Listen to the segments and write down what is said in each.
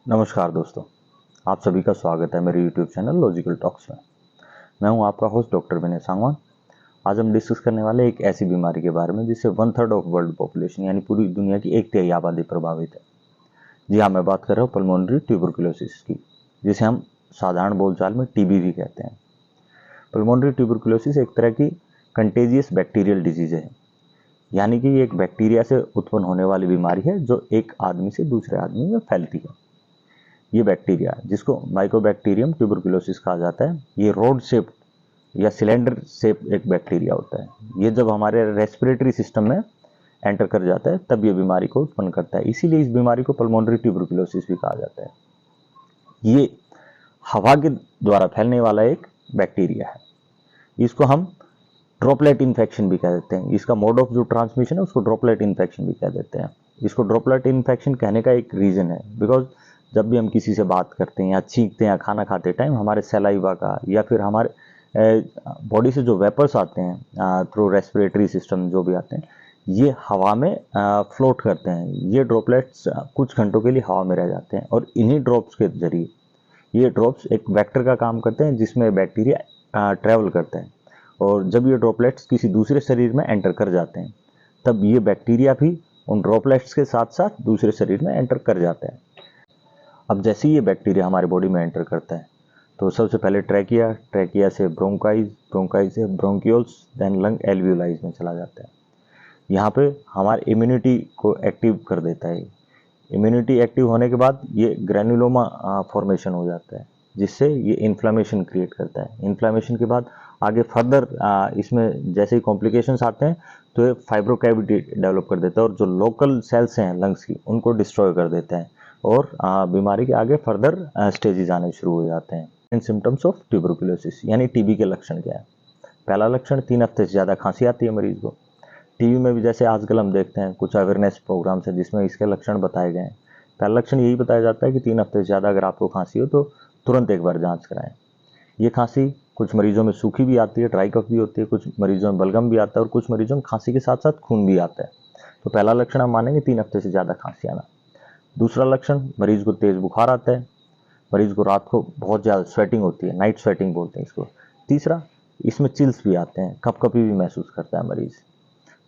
नमस्कार दोस्तों, आप सभी का स्वागत है मेरे YouTube चैनल लॉजिकल टॉक्स में। मैं हूं आपका होस्ट डॉक्टर विनय सांगवान। आज हम डिस्कस करने वाले एक ऐसी बीमारी के बारे में जिससे 1/3 ऑफ वर्ल्ड पॉपुलेशन यानी पूरी दुनिया की 1/3 आबादी प्रभावित है। जी हाँ, मैं बात कर रहा हूँ पल्मोनरी ट्यूबरकुलोसिस की, जिसे हम साधारण बोलचाल में टीबी भी कहते हैं। पल्मोनरी ट्यूबरकुलोसिस एक तरह की कंटेजियस बैक्टीरियल डिजीज है, यानी कि एक बैक्टीरिया से उत्पन्न होने वाली बीमारी है जो एक आदमी से दूसरे आदमी में फैलती है। ये बैक्टीरिया, जिसको माइकोबैक्टीरियम ट्यूबरकुलोसिस कहा जाता है, ये रोड शेप या सिलेंडर शेप एक बैक्टीरिया होता है। ये जब हमारे रेस्पिरेटरी सिस्टम में एंटर कर जाता है तब ये बीमारी को उत्पन्न करता है। इसीलिए इस बीमारी को पल्मोनरी ट्यूबरकुलोसिस भी कहा जाता है। ये हवा के द्वारा फैलने वाला एक बैक्टीरिया है। इसको हम ड्रॉपलेट इन्फेक्शन भी कह देते हैं। इसका मोड ऑफ जो ट्रांसमिशन है उसको ड्रॉपलेट इन्फेक्शन भी कह देते हैं। इसको ड्रॉपलेट इन्फेक्शन कहने का एक रीजन है, बिकॉज जब भी हम किसी से बात करते हैं या छींकते हैं या खाना खाते टाइम हमारे सलाइवा का या फिर हमारे बॉडी से जो वेपर्स आते हैं थ्रू रेस्पिरेटरी सिस्टम जो भी आते हैं, ये हवा में फ्लोट करते हैं। ये ड्रॉपलेट्स कुछ घंटों के लिए हवा में रह जाते हैं और इन्हीं ड्रॉप्स के जरिए ये ड्रॉप्स एक वेक्टर का काम करते हैं जिसमें बैक्टीरिया ट्रैवल करता है। और जब ये ड्रॉपलेट्स किसी दूसरे शरीर में एंटर कर जाते हैं तब ये बैक्टीरिया भी उन ड्रॉपलेट्स के साथ साथ दूसरे शरीर में एंटर कर जाता है। अब जैसे ही ये बैक्टीरिया हमारे बॉडी में एंटर करता है तो सबसे पहले ट्रैकिया से ब्रोंकाइज से ब्रोंकियोल्स, देन लंग एल्वियोलाइज में चला जाता है। यहाँ पे हमारे इम्यूनिटी को एक्टिव कर देता है। इम्यूनिटी एक्टिव होने के बाद ये ग्रैनुलोमा फॉर्मेशन हो जाता है, जिससे ये इन्फ्लामेशन क्रिएट करता है। इन्फ्लामेशन के बाद आगे फर्दर इसमें जैसे ही कॉम्प्लिकेशंस आते हैं तो ये फाइब्रोकैविटी डेवलप कर देता है और जो लोकल सेल्स हैं लंग्स की उनको डिस्ट्रॉय कर देता है और बीमारी के आगे फर्दर स्टेजेस आने शुरू हो जाते हैं। इन सिम्टम्स ऑफ ट्यूबरकुलोसिस यानी टीबी के लक्षण क्या है? पहला लक्षण 3 हफ्ते से ज़्यादा खांसी आती है मरीज को। टीवी में भी जैसे आजकल हम देखते हैं कुछ अवेयरनेस प्रोग्राम्स हैं जिसमें इसके लक्षण बताए गए हैं। पहला लक्षण यही बताया जाता है कि 3 हफ्ते से ज़्यादा अगर आपको खांसी हो तो तुरंत एक बार जांच कराएं। ये खांसी कुछ मरीजों में सूखी भी आती है, ड्राई कफ भी होती है, कुछ मरीजों में बलगम भी आता है और कुछ मरीजों में खांसी के साथ साथ खून भी आता है। तो पहला लक्षण हम मानेंगे 3 हफ्ते से ज़्यादा खांसी आना। दूसरा लक्षण, मरीज को तेज़ बुखार आता है, मरीज को रात को बहुत ज़्यादा स्वेटिंग होती है, नाइट स्वेटिंग बोलते हैं इसको। तीसरा, इसमें चिल्स भी आते हैं, कपकपी भी महसूस करता है मरीज़।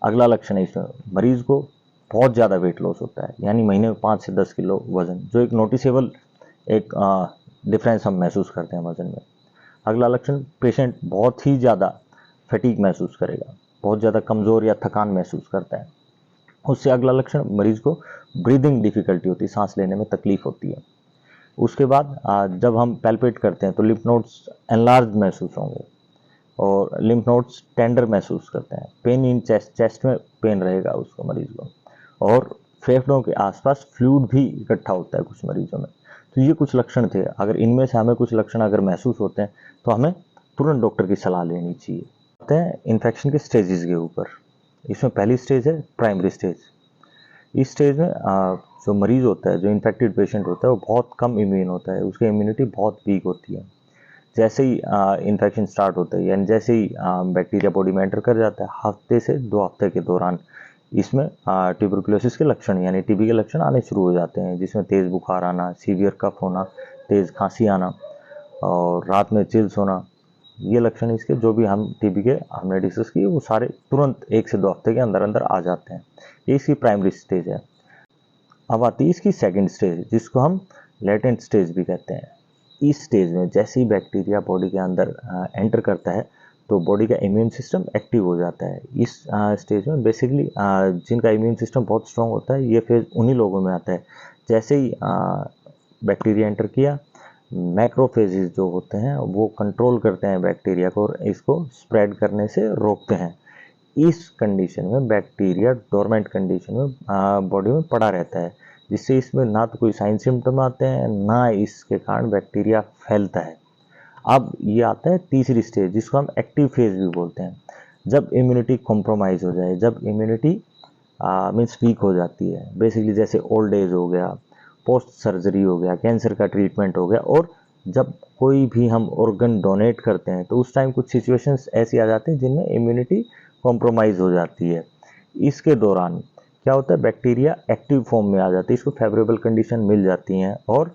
अगला लक्षण है इसमें मरीज को बहुत ज़्यादा वेट लॉस होता है, यानी महीने में 5 से 10 किलो वजन, जो एक नोटिसेबल एक डिफरेंस हम महसूस करते हैं वजन में। अगला लक्षण, पेशेंट बहुत ही ज़्यादा फटीग महसूस करेगा, बहुत ज़्यादा कमज़ोर या थकान महसूस करता है। उससे अगला लक्षण, मरीज को ब्रीदिंग डिफिकल्टी होती है, सांस लेने में तकलीफ होती है। उसके बाद जब हम पैल्पेट करते हैं तो लिम्फ नोड्स एनलार्ज महसूस होंगे और लिम्फ नोड्स टेंडर महसूस करते हैं। पेन इन चेस्ट में पेन रहेगा उसको मरीज को, और फेफड़ों के आसपास फ्लूइड भी इकट्ठा होता है कुछ मरीजों में। तो ये कुछ लक्षण थे। अगर इनमें से हमें कुछ लक्षण अगर महसूस होते हैं तो हमें तुरंत डॉक्टर की सलाह लेनी चाहिए। आते हैं इन्फेक्शन के स्टेजेस के ऊपर। इसमें पहली स्टेज है प्राइमरी स्टेज। इस स्टेज में जो मरीज होता है, जो इन्फेक्टेड पेशेंट होता है, वो बहुत कम इम्यून होता है, उसकी इम्यूनिटी बहुत वीक होती है। जैसे ही इन्फेक्शन स्टार्ट होता है यानी जैसे ही बैक्टीरिया बॉडी में एंटर कर जाता है, हफ्ते से 2 हफ्ते के दौरान इसमें ट्यूबरकुलोसिस के लक्षण यानी टीबी के लक्षण आने शुरू हो जाते हैं, जिसमें तेज़ बुखार आना, सीवियर कफ होना, तेज़ खांसी आना और रात में चिल्स होना। ये लक्षण इसके जो भी हम टीबी के हमने डिस्कस किए वो सारे तुरंत 1 से 2 हफ्ते के अंदर अंदर आ जाते हैं। ये इसकी प्राइमरी स्टेज है। अब आती है इसकी सेकेंड स्टेज, जिसको हम लेटेंट स्टेज भी कहते हैं। इस स्टेज में जैसे ही बैक्टीरिया बॉडी के अंदर एंटर करता है तो बॉडी का इम्यून सिस्टम एक्टिव हो जाता है। इस स्टेज में बेसिकली जिनका इम्यून सिस्टम बहुत स्ट्रांग होता है, ये फेज उन्हीं लोगों में आता है। जैसे ही बैक्टीरिया एंटर किया, मैक्रोफेजेस जो होते हैं वो कंट्रोल करते हैं बैक्टीरिया को और इसको स्प्रेड करने से रोकते हैं। इस कंडीशन में बैक्टीरिया डोरमेंट कंडीशन में बॉडी में पड़ा रहता है, जिससे इसमें ना तो कोई साइन सिम्टम आते हैं, ना इसके कारण बैक्टीरिया फैलता है। अब ये आता है तीसरी स्टेज, जिसको हम एक्टिव फेज भी बोलते हैं। जब इम्यूनिटी कॉम्प्रोमाइज़ हो जाए, जब इम्यूनिटी मीन्स वीक हो जाती है, बेसिकली जैसे ओल्ड एज हो गया, पोस्ट सर्जरी हो गया, कैंसर का ट्रीटमेंट हो गया, और जब कोई भी हम ऑर्गन डोनेट करते हैं तो उस टाइम कुछ सिचुएशंस ऐसी आ जाती हैं जिनमें इम्यूनिटी कॉम्प्रोमाइज़ हो जाती है। इसके दौरान क्या होता है, बैक्टीरिया एक्टिव फॉर्म में आ जाती है, इसको फेवरेबल कंडीशन मिल जाती हैं और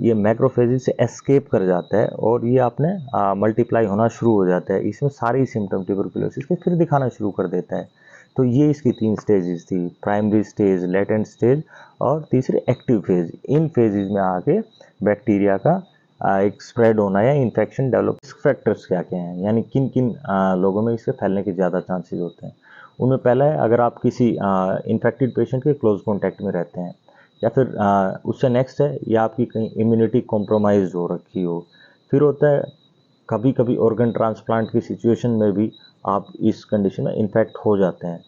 ये मैक्रोफेजेस से एस्केप कर जाता है और ये आपने मल्टीप्लाई होना शुरू हो जाता है। इसमें सारे सिम्टम ट्यूबरकुलोसिस के फिर दिखाना शुरू कर देता है। तो ये इसकी 3 स्टेजेस थी, प्राइमरी स्टेज, लेटेंट स्टेज और तीसरे एक्टिव फेज। इन फेजेस में आके बैक्टीरिया का एक स्प्रेड होना या इन्फेक्शन डेवलप। फैक्टर्स क्या क्या हैं, यानी किन किन लोगों में इसके फैलने के ज़्यादा चांसेस होते हैं। उनमें पहला है, अगर आप किसी इन्फेक्टेड पेशेंट के क्लोज कॉन्टैक्ट में रहते हैं, या फिर उससे नेक्स्ट है या आपकी कहीं इम्यूनिटी कॉम्प्रोमाइज हो रखी हो। फिर होता है कभी कभी ऑर्गन ट्रांसप्लांट की सिचुएशन में भी आप इस कंडीशन में इन्फेक्ट हो जाते हैं।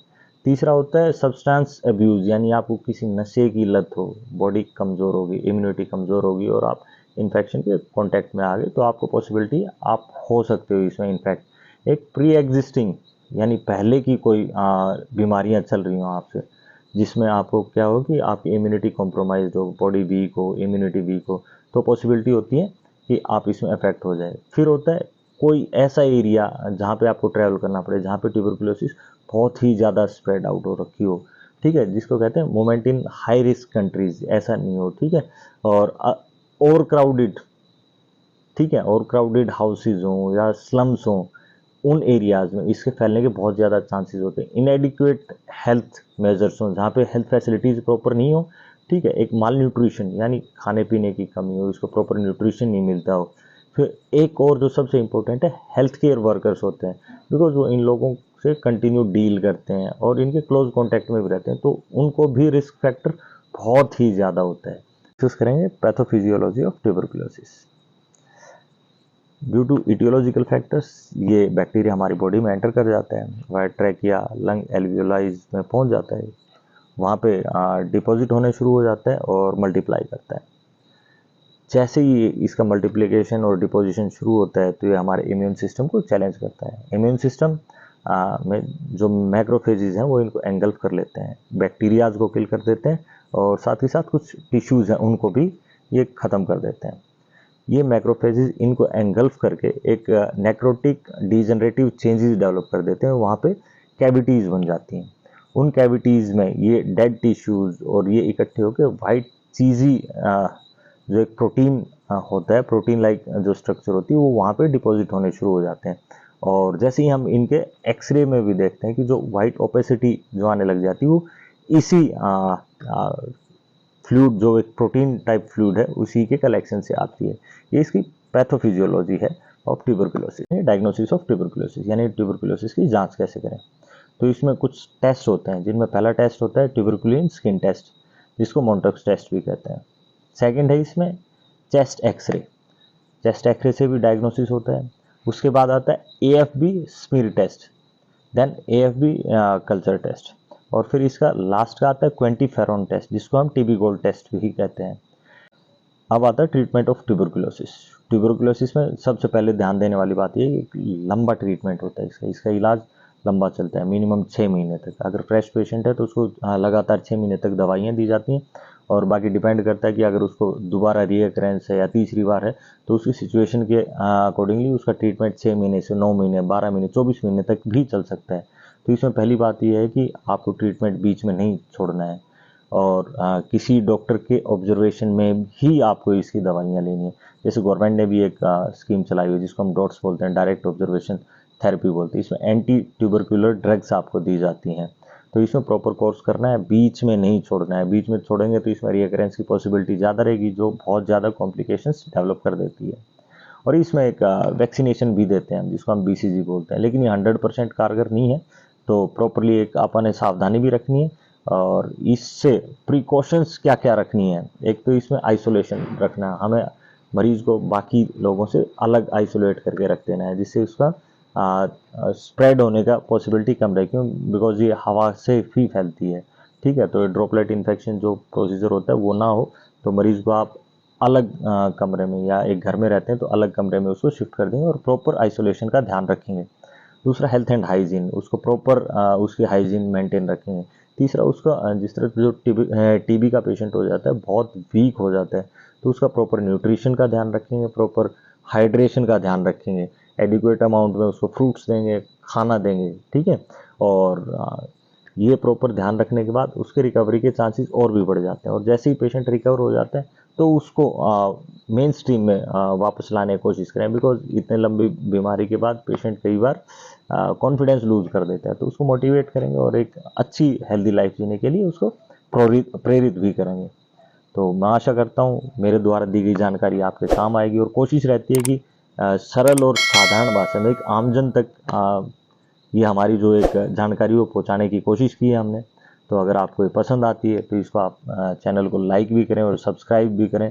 तीसरा होता है सब्सटेंस अब्यूज़, यानी आपको किसी नशे की लत हो, बॉडी कमज़ोर होगी, इम्यूनिटी कमज़ोर होगी और आप इन्फेक्शन के कांटेक्ट में आ गए, तो आपको पॉसिबिलिटी आप हो सकते हो इसमें इन्फेक्ट। एक प्री एग्जिस्टिंग, यानी पहले की कोई बीमारियां चल रही हो आपसे, जिसमें आपको क्या हो कि आपकी इम्यूनिटी कॉम्प्रोमाइज हो, बॉडी वीक हो, इम्यूनिटी वीक हो, तो पॉसिबिलिटी होती है कि आप इसमें अफेक्ट हो जाए। फिर होता है कोई ऐसा एरिया जहाँ पे आपको ट्रैवल करना पड़े, जहाँ पे ट्यूबरकुलोसिस बहुत ही ज़्यादा स्प्रेड आउट हो रखी हो, ठीक है, जिसको कहते हैं moment in high risk countries, ऐसा नहीं हो, ठीक है। और क्राउडेड, ठीक है, और क्राउडेड हाउसेज हों या स्लम्स हों, उन एरियाज़ में इसके फैलने के बहुत ज़्यादा चांसेस होते हैं। इनएडिक्वेट हेल्थ मेजर्स हों, जहाँ पे हेल्थ फैसिलिटीज़ प्रॉपर नहीं हो, ठीक है, एक माल न्यूट्रिशन यानी खाने पीने की कमी हो, इसको प्रॉपर न्यूट्रिशन नहीं मिलता हो। फिर एक और जो सबसे इम्पोर्टेंट है, हेल्थ केयर वर्कर्स होते हैं, बिकॉज वो इन लोगों से कंटिन्यू डील करते हैं और इनके क्लोज कॉन्टैक्ट में भी रहते हैं, तो उनको भी रिस्क फैक्टर बहुत ही ज़्यादा होता है। डिस्कस करेंगे pathophysiology of tuberculosis. Due to etiological factors ये बैक्टीरिया हमारी बॉडी में एंटर कर जाता है, वाया ट्रैकिया, लंग, एल्वियोलाइज में पहुंच जाता है, वहाँ पे डिपॉजिट होने शुरू हो जाता है और मल्टीप्लाई करता है। जैसे ही इसका मल्टीप्लिकेशन और डिपोजिशन शुरू होता है तो ये हमारे इम्यून सिस्टम को चैलेंज करता है। इम्यून सिस्टम में जो मैक्रोफेजेस हैं वो इनको एंगल्फ कर लेते हैं, बैक्टीरियाज को किल कर देते हैं और साथ ही साथ कुछ टिश्यूज़ हैं उनको भी ये ख़त्म कर देते हैं। ये मैक्रोफेजेस इनको एंगल्फ करके एक नेक्रोटिक डीजनरेटिव चेंजेस डेवलप कर देते हैं, वहाँ पे कैविटीज़ बन जाती हैं। उन कैविटीज़ में ये डेड टिश्यूज़ और ये इकट्ठे होकर वाइट चीज़ी जो एक प्रोटीन होता है, प्रोटीन लाइक जो स्ट्रक्चर होती है, वो वहाँ पे डिपॉजिट होने शुरू हो जाते हैं। और जैसे ही हम इनके एक्सरे में भी देखते हैं कि जो वाइट ओपेसिटी जो आने लग जाती है, वो इसी फ्लूइड, जो एक प्रोटीन टाइप फ्लूइड है, उसी के कलेक्शन से आती है। ये इसकी पैथोफिजियोलॉजी है of tuberculosis. Diagnosis of tuberculosis यानी ट्यूबरकुलोसिस की जांच कैसे करें। तो इसमें कुछ टेस्ट होते हैं, जिनमें पहला टेस्ट होता है ट्यूबरकुलिन स्किन टेस्ट, जिसको मोंटक्स टेस्ट भी कहते हैं। सेकंड है इसमें चेस्ट एक्सरे, चेस्ट एक्सरे से भी डायग्नोसिस होता है। उसके बाद आता है AFB smear test, then AFB culture test, और फिर इसका लास्ट का आता है क्वेंटिफेरॉन टेस्ट, जिसको हम TB गोल्ड टेस्ट भी कहते हैं। अब आता है ट्रीटमेंट ऑफ ट्यूबरकुलोसिस। ट्यूबरकुलोसिस में सबसे पहले ध्यान देने वाली बात ये कि लंबा ट्रीटमेंट होता है इसका इलाज लंबा चलता है, मिनिमम 6 महीने तक। अगर फ्रेश पेशेंट है तो उसको लगातार 6 महीने तक दवाइयाँ दी जाती हैं, और बाकी डिपेंड करता है कि अगर उसको दोबारा रीअकरेंस है या तीसरी बार है तो उसकी सिचुएशन के अकॉर्डिंगली उसका ट्रीटमेंट 6 महीने से 9 महीने, 12 महीने, 24 महीने तक भी चल सकता है। तो इसमें पहली बात यह है कि आपको ट्रीटमेंट बीच में नहीं छोड़ना है, और किसी डॉक्टर के ऑब्जर्वेशन में ही आपको इसकी दवाइयाँ लेनी है। जैसे गवर्नमेंट ने भी एक स्कीम चलाई हुई है, जिसको हम डॉट्स बोलते हैं, डायरेक्ट ऑब्जर्वेशन थेरेपी बोलते हैं। इसमें एंटी ट्यूबरकुलर ड्रग्स आपको दी जाती हैं, तो इसमें प्रॉपर कोर्स करना है, बीच में नहीं छोड़ना है। बीच में छोड़ेंगे तो इसमें रीअकरेंस की पॉसिबिलिटी ज़्यादा रहेगी, जो बहुत ज़्यादा कॉम्प्लिकेशंस डेवलप कर देती है। और इसमें एक वैक्सीनेशन भी देते हैं हम, जिसको हम BCG बोलते हैं, लेकिन ये 100% कारगर नहीं है, तो प्रॉपरली एक अपन ने सावधानी भी रखनी है। और इससे प्रिकॉशंस क्या क्या रखनी है, एक तो इसमें आइसोलेशन रखना है, हमें मरीज को बाकी लोगों से अलग आइसोलेट करके रख देना है, जिससे उसका स्प्रेड होने का पॉसिबिलिटी कम रहे, क्यों, बिकॉज ये हवा से ही फैलती है, ठीक है। तो ड्रॉपलेट इन्फेक्शन जो प्रोसीजर होता है वो ना हो, तो मरीज को आप अलग कमरे में, या एक घर में रहते हैं तो अलग कमरे में उसको शिफ्ट कर देंगे और प्रॉपर आइसोलेशन का ध्यान रखेंगे। दूसरा हेल्थ एंड हाइजीन, उसको प्रॉपर उसकी हाइजीन मेंटेन रखेंगे। तीसरा उसका जिस तरह जो TB का पेशेंट हो जाता है, बहुत वीक हो जाता है, तो उसका प्रॉपर न्यूट्रिशन का ध्यान रखेंगे, प्रॉपर हाइड्रेशन का ध्यान रखेंगे, एडिक्वेट अमाउंट में उसको फ्रूट्स देंगे, खाना देंगे, ठीक है। और ये प्रॉपर ध्यान रखने के बाद उसके रिकवरी के चांसेस और भी बढ़ जाते हैं। और जैसे ही पेशेंट रिकवर हो जाते हैं तो उसको मेन स्ट्रीम में वापस लाने की कोशिश करें, बिकॉज इतने लंबी बीमारी के बाद पेशेंट कई बार कॉन्फिडेंस लूज कर देता है। तो उसको मोटिवेट करेंगे और एक अच्छी हेल्दी लाइफ जीने के लिए उसको प्रेरित भी करेंगे। तो मैं आशा करता हूँ मेरे द्वारा दी गई जानकारी आपके काम आएगी, और कोशिश रहती है कि सरल और साधारण भाषा में एक आमजन तक ये हमारी जो एक जानकारी वो पहुँचाने की कोशिश की है हमने। तो अगर आपको ये पसंद आती है तो इसको आप चैनल को लाइक भी करें और सब्सक्राइब भी करें,